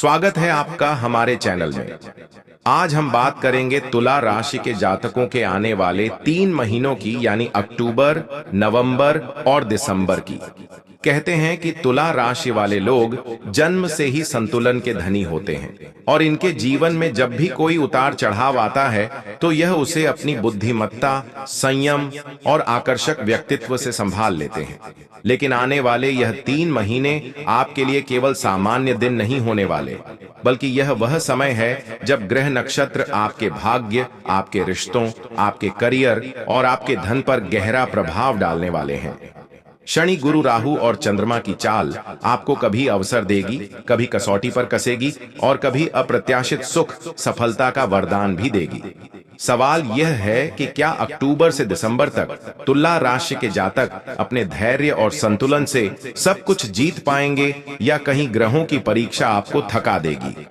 स्वागत है आपका हमारे चैनल में। आज हम बात करेंगे तुला राशि के जातकों के आने वाले 3 महीनों की, यानी अक्टूबर, नवंबर और दिसंबर की। कहते हैं कि तुला राशि वाले लोग जन्म से ही संतुलन के धनी होते हैं और इनके जीवन में जब भी कोई उतार चढ़ाव आता है तो यह उसे अपनी बुद्धिमत्ता, संयम और आकर्षक व्यक्तित्व से संभाल लेते हैं। लेकिन आने वाले यह 3 महीने आपके लिए केवल सामान्य दिन नहीं होने वाले, बल्कि यह वह समय है जब ग्रह नक्षत्र आपके भाग्य, आपके रिश्तों, आपके करियर और आपके धन पर गहरा प्रभाव डालने वाले हैं। शनि, गुरु, राहु और चंद्रमा की चाल आपको कभी अवसर देगी, कभी कसौटी पर कसेगी और कभी अप्रत्याशित सुख, सफलता का वरदान भी देगी। सवाल यह है कि क्या अक्टूबर से दिसंबर तक तुला राशि के जातक अपने धैर्य और संतुलन से सब कुछ जीत पाएंगे या कहीं ग्रहों की परीक्षा आपको थका देगी।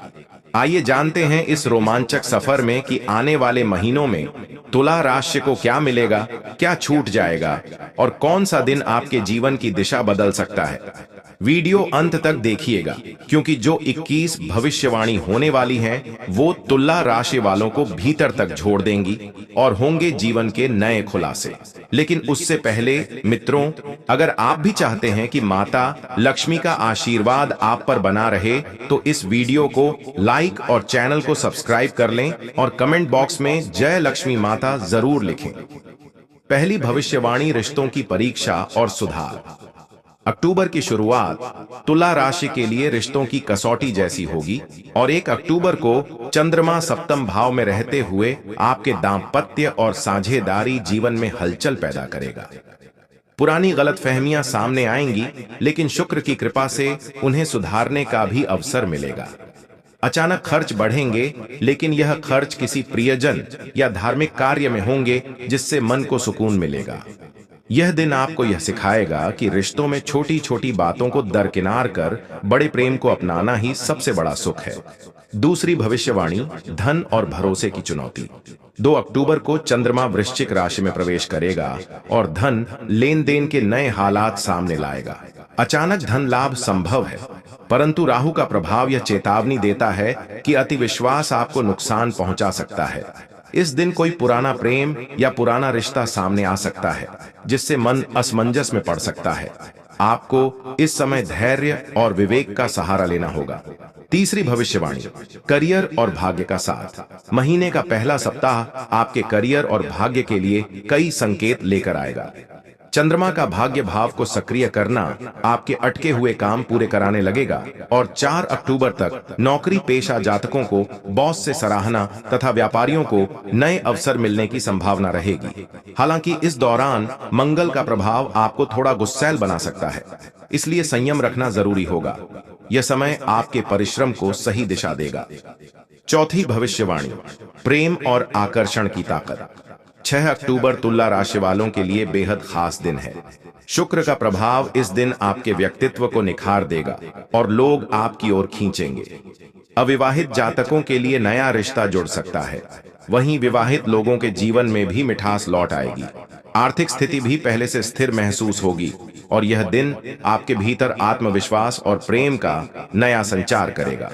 आइए जानते हैं इस रोमांचक सफर में कि आने वाले महीनों में तुला राशि को क्या मिलेगा, क्या छूट जाएगा और कौन सा दिन आपके जीवन की दिशा बदल सकता है। वीडियो अंत तक देखिएगा, क्योंकि जो 21 भविष्यवाणी होने वाली हैं, वो तुला राशि वालों को भीतर तक झोड़ देंगी और होंगे जीवन के नए खुलासे। लेकिन उससे पहले मित्रों, अगर आप भी चाहते हैं कि माता लक्ष्मी का आशीर्वाद आप पर बना रहे, तो इस वीडियो को लाइक और चैनल को सब्सक्राइब कर लें और कमेंट बॉक्स में जय लक्ष्मी माता जरूर लिखें। पहली भविष्यवाणी, रिश्तों की परीक्षा और सुधार। अक्टूबर की शुरुआत तुला राशि के लिए रिश्तों की कसौटी जैसी होगी और 1 अक्टूबर को चंद्रमा सप्तम भाव में रहते हुए आपके दांपत्य और साझेदारी जीवन में हलचल पैदा करेगा। पुरानी गलतफहमियां सामने आएंगी, लेकिन शुक्र की कृपा से उन्हें सुधारने का भी अवसर मिलेगा। अचानक खर्च बढ़ेंगे, लेकिन यह खर्च किसी प्रियजन या धार्मिक कार्य में होंगे जिससे मन को सुकून मिलेगा। यह दिन आपको यह सिखाएगा कि रिश्तों में छोटी छोटी बातों को दरकिनार कर बड़े प्रेम को अपनाना ही सबसे बड़ा सुख है। दूसरी भविष्यवाणी, धन और भरोसे की चुनौती। 2 अक्टूबर को चंद्रमा वृश्चिक राशि में प्रवेश करेगा और धन लेन देन के नए हालात सामने लाएगा। अचानक धन लाभ संभव है, परंतु राहु का प्रभाव यह चेतावनी देता है कि अतिविश्वास आपको नुकसान पहुंचा सकता है। इस दिन कोई पुराना प्रेम या पुराना रिश्ता सामने आ सकता है, जिससे मन असमंजस में पड़ सकता है। आपको इस समय धैर्य और विवेक का सहारा लेना होगा। तीसरी भविष्यवाणी, करियर और भाग्य का साथ। महीने का पहला सप्ताह आपके करियर और भाग्य के लिए कई संकेत लेकर आएगा। चंद्रमा का भाग्य भाव को सक्रिय करना आपके अटके हुए काम पूरे कराने लगेगा और 4 अक्टूबर तक नौकरी पेशा जातकों को बॉस से सराहना तथा व्यापारियों को नए अवसर मिलने की संभावना रहेगी। हालांकि इस दौरान मंगल का प्रभाव आपको थोड़ा गुस्सैल बना सकता है, इसलिए संयम रखना जरूरी होगा। यह समय आपके परिश्रम को सही दिशा देगा। चौथी भविष्यवाणी, प्रेम और आकर्षण की ताकत। 6 अक्टूबर तुला राशि वालों के लिए बेहद खास दिन है। शुक्र का प्रभाव इस दिन आपके व्यक्तित्व को निखार देगा और लोग आपकी ओर खींचेंगे। अविवाहित जातकों के लिए नया रिश्ता जुड़ सकता है, वहीं विवाहित लोगों के जीवन में भी मिठास लौट आएगी। आर्थिक स्थिति भी पहले से स्थिर महसूस होगी और यह दिन आपके भीतर आत्मविश्वास और प्रेम का नया संचार करेगा।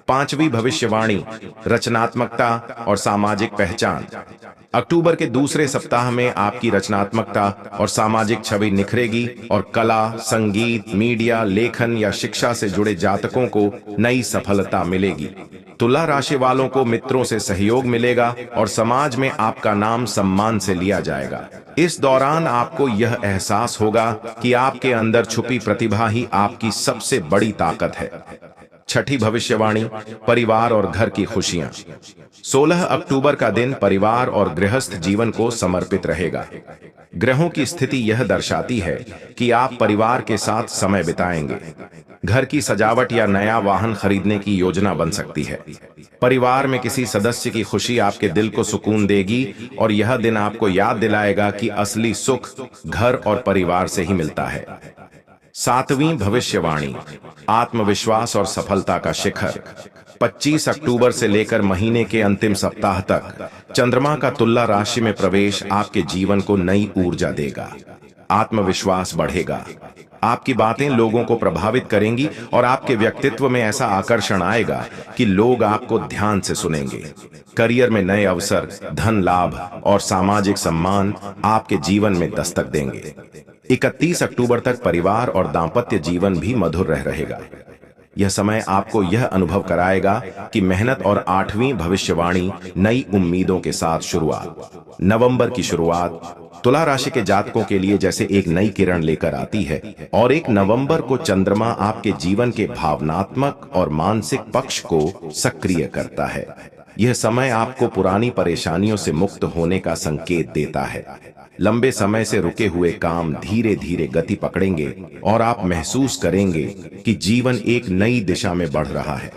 पांचवी भविष्यवाणी, रचनात्मकता और सामाजिक पहचान। अक्टूबर के दूसरे सप्ताह में आपकी रचनात्मकता और सामाजिक छवि निखरेगी और कला, संगीत, मीडिया, लेखन या शिक्षा से जुड़े जातकों को नई सफलता मिलेगी। तुला राशि वालों को मित्रों से सहयोग मिलेगा और समाज में आपका नाम सम्मान से लिया जाएगा। इस दौरान आपको यह एहसास होगा कि आपके अंदर छुपी प्रतिभा ही आपकी सबसे बड़ी ताकत है। छठी भविष्यवाणी, परिवार और घर की खुशियां। 16 अक्टूबर का दिन परिवार और गृहस्थ जीवन को समर्पित रहेगा। ग्रहों की स्थिति यह दर्शाती है कि आप परिवार के साथ समय बिताएंगे। घर की सजावट या नया वाहन खरीदने की योजना बन सकती है। परिवार में किसी सदस्य की खुशी आपके दिल को सुकून देगी और यह दिन आपको याद दिलाएगा कि असली सुख घर और परिवार से ही मिलता है। 7वीं भविष्यवाणी, आत्मविश्वास और सफलता का शिखर। 25 अक्टूबर से लेकर महीने के अंतिम सप्ताह तक चंद्रमा का तुला राशि में प्रवेश आपके जीवन को नई ऊर्जा देगा। आत्मविश्वास बढ़ेगा, आपकी बातें लोगों को प्रभावित करेंगी और आपके व्यक्तित्व में ऐसा आकर्षण आएगा कि लोग आपको ध्यान से सुनेंगे। करियर में नए अवसर, धन लाभ और सामाजिक सम्मान आपके जीवन में दस्तक देंगे। 31 अक्टूबर तक परिवार और दांपत्य जीवन भी मधुर रहेगा। यह समय आपको यह अनुभव कराएगा कि मेहनत और 8वीं भविष्यवाणी नई उम्मीदों के साथ शुरुआत। नवंबर की शुरुआत तुला राशि के जातकों के लिए जैसे एक नई किरण लेकर आती है और 1 नवंबर को चंद्रमा आपके जीवन के भावनात्मक और मानसिक पक्ष को सक्रिय करता है। यह समय आपको पुरानी परेशानियों से मुक्त होने का संकेत देता है। लंबे समय से रुके हुए काम धीरे धीरे गति पकड़ेंगे और आप महसूस करेंगे कि जीवन एक नई दिशा में बढ़ रहा है।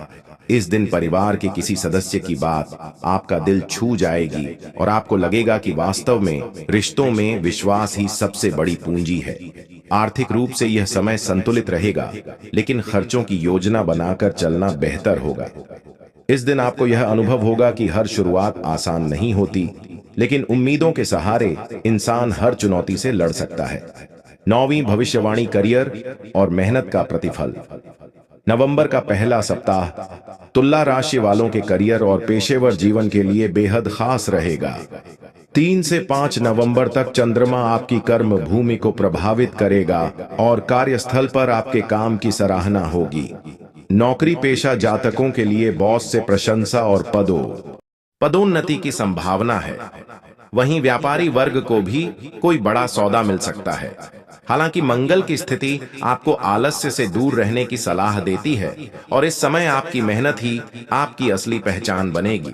इस दिन परिवार के किसी सदस्य की बात आपका दिल छू जाएगी और आपको लगेगा कि वास्तव में रिश्तों में विश्वास ही सबसे बड़ी पूंजी है। आर्थिक रूप से यह समय संतुलित रहेगा, लेकिन खर्चों की योजना बनाकर चलना बेहतर होगा। इस दिन आपको यह अनुभव होगा कि हर शुरुआत आसान नहीं होती, लेकिन उम्मीदों के सहारे इंसान हर चुनौती से लड़ सकता है। 9वीं भविष्यवाणी करियर और मेहनत का प्रतिफल। नवंबर का पहला सप्ताह तुला राशि वालों के करियर और पेशेवर जीवन के लिए बेहद खास रहेगा। 3 से 5 नवंबर तक चंद्रमा आपकी कर्म भूमि को प्रभावित करेगा और कार्यस्थल पर आपके काम की सराहना होगी। नौकरी पेशा जातकों के लिए बॉस से प्रशंसा और पदोन्नति की संभावना है। वहीं व्यापारी वर्ग को भी कोई बड़ा सौदा मिल सकता है। हालांकि मंगल की स्थिति आपको आलस्य से दूर रहने की सलाह देती है और इस समय आपकी मेहनत ही आपकी असली पहचान बनेगी।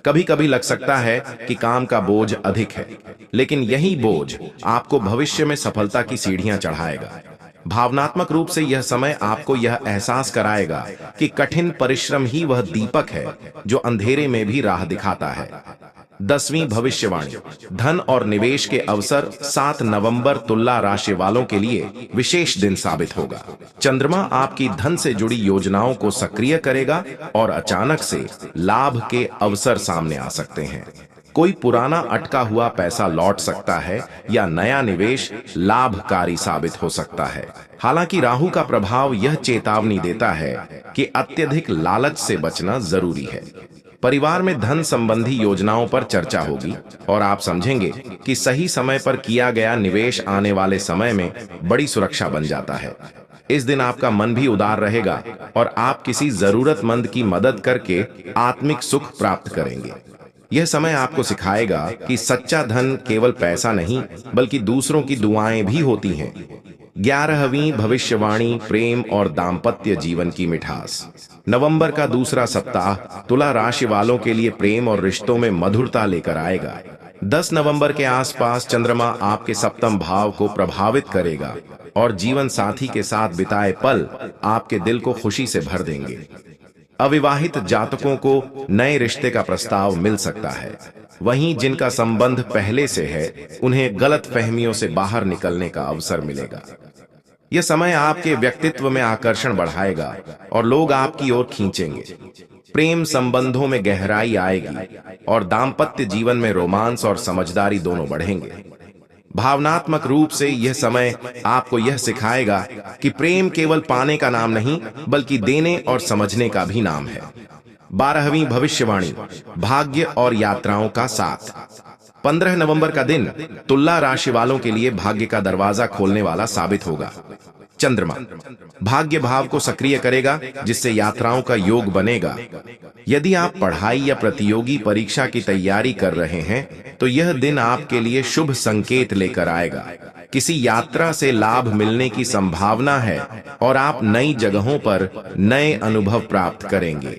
कभी कभी लग सकता है कि काम का बोझ अधिक है, लेकिन यही बोझ आपको भविष्य में सफलता की सीढ़ियां चढ़ाएगा। भावनात्मक रूप से यह समय आपको यह एहसास कराएगा कि कठिन परिश्रम ही वह दीपक है जो अंधेरे में भी राह दिखाता है। 10वीं भविष्यवाणी धन और निवेश के अवसर। 7 नवंबर तुला राशि वालों के लिए विशेष दिन साबित होगा। चंद्रमा आपकी धन से जुड़ी योजनाओं को सक्रिय करेगा और अचानक से लाभ के अवसर सामने आ सकते हैं। कोई पुराना अटका हुआ पैसा लौट सकता है या नया निवेश लाभकारी साबित हो सकता है। हालांकि राहु का प्रभाव यह चेतावनी देता है कि अत्यधिक लालच से बचना जरूरी है। परिवार में धन संबंधी योजनाओं पर चर्चा होगी और आप समझेंगे कि सही समय पर किया गया निवेश आने वाले समय में बड़ी सुरक्षा बन जाता है। इस दिन आपका मन भी उदार रहेगा और आप किसी जरूरतमंद की मदद करके आत्मिक सुख प्राप्त करेंगे। यह समय आपको सिखाएगा कि सच्चा धन केवल पैसा नहीं, बल्कि दूसरों की दुआएं भी होती हैं। 11वीं भविष्यवाणी प्रेम और दाम्पत्य जीवन की मिठास। नवंबर का दूसरा सप्ताह तुला राशि वालों के लिए प्रेम और रिश्तों में मधुरता लेकर आएगा। 10 नवंबर के आसपास चंद्रमा आपके सप्तम भाव को प्रभावित करेगा और जीवन साथी के साथ बिताए पल आपके दिल को खुशी से भर देंगे। अविवाहित जातकों को नए रिश्ते का प्रस्ताव मिल सकता है। वहीं जिनका संबंध पहले से है, उन्हें गलत फहमियों से बाहर निकलने का अवसर मिलेगा। यह समय आपके व्यक्तित्व में आकर्षण बढ़ाएगा और लोग आपकी ओर खींचेंगे। प्रेम संबंधों में गहराई आएगी और दाम्पत्य जीवन में रोमांस और समझदारी दोनों बढ़ेंगे। भावनात्मक रूप से यह समय आपको यह सिखाएगा कि प्रेम केवल पाने का नाम नहीं, बल्कि देने और समझने का भी नाम है। 12वीं भविष्यवाणी भाग्य और यात्राओं का साथ। 15 नवंबर का दिन तुला राशि वालों के लिए भाग्य का दरवाजा खोलने वाला साबित होगा। चंद्रमा भाग्य भाव को सक्रिय करेगा, जिससे यात्राओं का योग बनेगा। यदि आप पढ़ाई या प्रतियोगी परीक्षा की तैयारी कर रहे हैं, तो यह दिन आपके लिए शुभ संकेत लेकर आएगा। किसी यात्रा से लाभ मिलने की संभावना है और आप नई जगहों पर नए अनुभव प्राप्त करेंगे।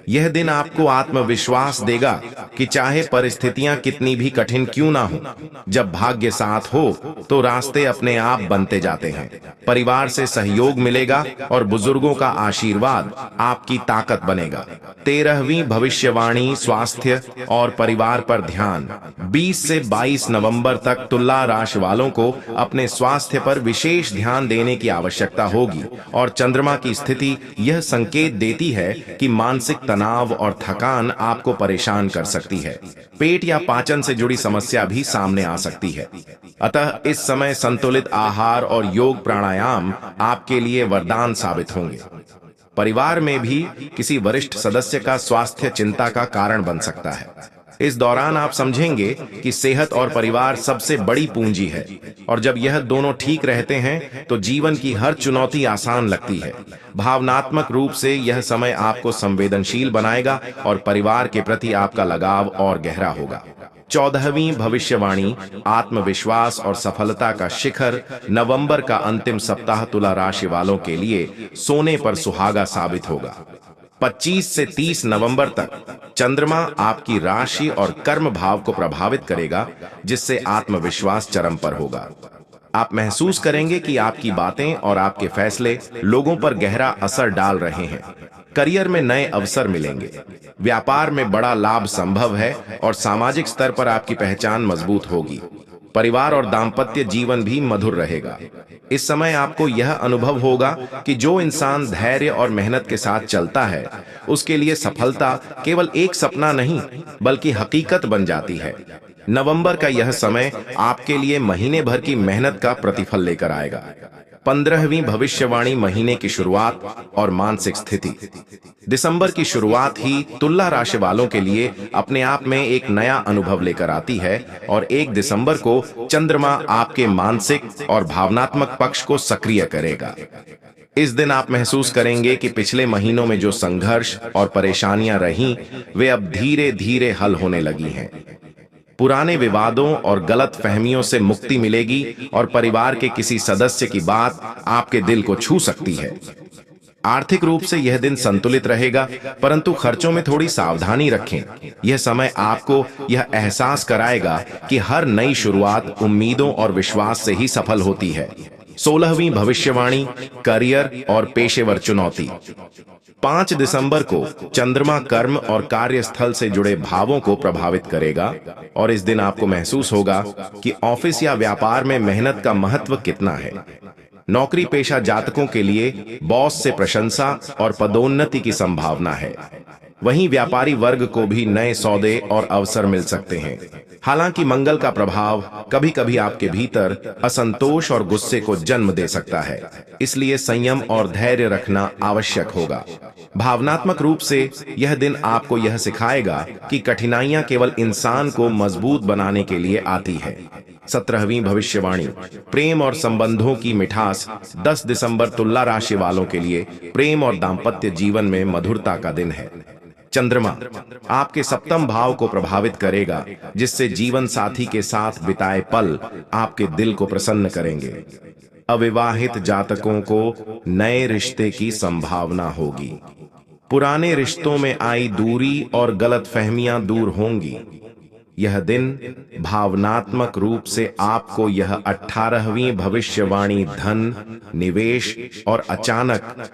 यह दिन आपको आत्मविश्वास देगा कि चाहे परिस्थितियां कितनी भी कठिन क्यों ना हो, जब भाग्य साथ हो तो रास्ते अपने आप बनते जाते हैं। परिवार से सहयोग मिलेगा और बुजुर्गों का आशीर्वाद आपकी ताकत बनेगा। 13वीं भविष्यवाणी स्वास्थ्य और परिवार पर ध्यान। 20 से 22 नवंबर तक तुला राशि वालों को अपने स्वास्थ्य पर विशेष ध्यान देने की आवश्यकता होगी और चंद्रमा की स्थिति यह संकेत देती है कि मानसिक तनाव और थकान आपको परेशान कर सकती है। पेट या पाचन से जुड़ी समस्या भी सामने आ सकती है। अतः इस समय संतुलित आहार और योग प्राणायाम आपके लिए वरदान साबित होंगे। परिवार में भी किसी वरिष्ठ सदस्य का स्वास्थ्य चिंता का कारण बन सकता है। इस दौरान आप समझेंगे कि सेहत और परिवार सबसे बड़ी पूंजी है, और जब यह दोनों ठीक रहते हैं तो जीवन की हर चुनौती आसान लगती है। भावनात्मक रूप से यह समय आपको संवेदनशील बनाएगा और परिवार के प्रति आपका लगाव और गहरा होगा। 14वीं भविष्यवाणी, आत्मविश्वास और सफलता का शिखर। नवंबर का अंतिम सप्ताह तुला राशि वालों के लिए सोने पर सुहागा साबित होगा। 25 से 30 नवंबर तक चंद्रमा आपकी राशि और कर्म भाव को प्रभावित करेगा, जिससे आत्मविश्वास चरम पर होगा। आप महसूस करेंगे कि आपकी बातें और आपके फैसले लोगों पर गहरा असर डाल रहे हैं। करियर में नए अवसर मिलेंगे, व्यापार में बड़ा लाभ संभव है और सामाजिक स्तर पर आपकी पहचान मजबूत होगी। परिवार और दाम्पत्य जीवन भी मधुर रहेगा। इस समय आपको यह अनुभव होगा कि जो इंसान धैर्य और मेहनत के साथ चलता है, उसके लिए सफलता केवल एक सपना नहीं बल्कि हकीकत बन जाती है। नवंबर का यह समय आपके लिए महीने भर की मेहनत का प्रतिफल लेकर आएगा। 15वीं भविष्यवाणी, महीने की शुरुआत और मानसिक स्थिति। दिसंबर की शुरुआत ही तुला राशि वालों के लिए अपने आप में एक नया अनुभव लेकर आती है, और 1 दिसंबर को चंद्रमा आपके मानसिक और भावनात्मक पक्ष को सक्रिय करेगा। इस दिन आप महसूस करेंगे कि पिछले महीनों में जो संघर्ष और परेशानियां रहीं, वे अब धीरे धीरे हल होने लगी हैं। पुराने विवादों और गलत फहमियों से मुक्ति मिलेगी और परिवार के किसी सदस्य की बात आपके दिल को छू सकती है। आर्थिक रूप से यह दिन संतुलित रहेगा, परंतु खर्चों में थोड़ी सावधानी रखें। यह समय आपको यह एहसास कराएगा कि हर नई शुरुआत उम्मीदों और विश्वास से ही सफल होती है। 16वीं भविष्यवाणी, करियर और पेशेवर चुनौती। 5 दिसंबर को चंद्रमा कर्म और कार्यस्थल से जुड़े भावों को प्रभावित करेगा, और इस दिन आपको महसूस होगा कि ऑफिस या व्यापार में मेहनत का महत्व कितना है। नौकरी पेशा जातकों के लिए बॉस से प्रशंसा और पदोन्नति की संभावना है। वहीं व्यापारी वर्ग को भी नए सौदे और अवसर मिल सकते हैं। हालांकि मंगल का प्रभाव कभी कभी आपके भीतर असंतोष और गुस्से को जन्म दे सकता है, इसलिए संयम और धैर्य रखना आवश्यक होगा। भावनात्मक रूप से यह दिन आपको यह सिखाएगा कि कठिनाइयां केवल इंसान को मजबूत बनाने के लिए आती है। 17वीं भविष्यवाणी, प्रेम और संबंधों की मिठास। 10 दिसंबर तुला राशि वालों के लिए प्रेम और दाम्पत्य जीवन में मधुरता का दिन है। चंद्रमा आपके सप्तम भाव को प्रभावित करेगा, जिससे जीवन साथी के साथ बिताए पल आपके दिल को प्रसन्न करेंगे। अविवाहित जातकों को नए रिश्ते की संभावना होगी। पुराने रिश्तों में आई दूरी और गलतफहमियां दूर होंगी। यह दिन भावनात्मक रूप से आपको यह 18वीं भविष्यवाणी धन, निवेश और अचानक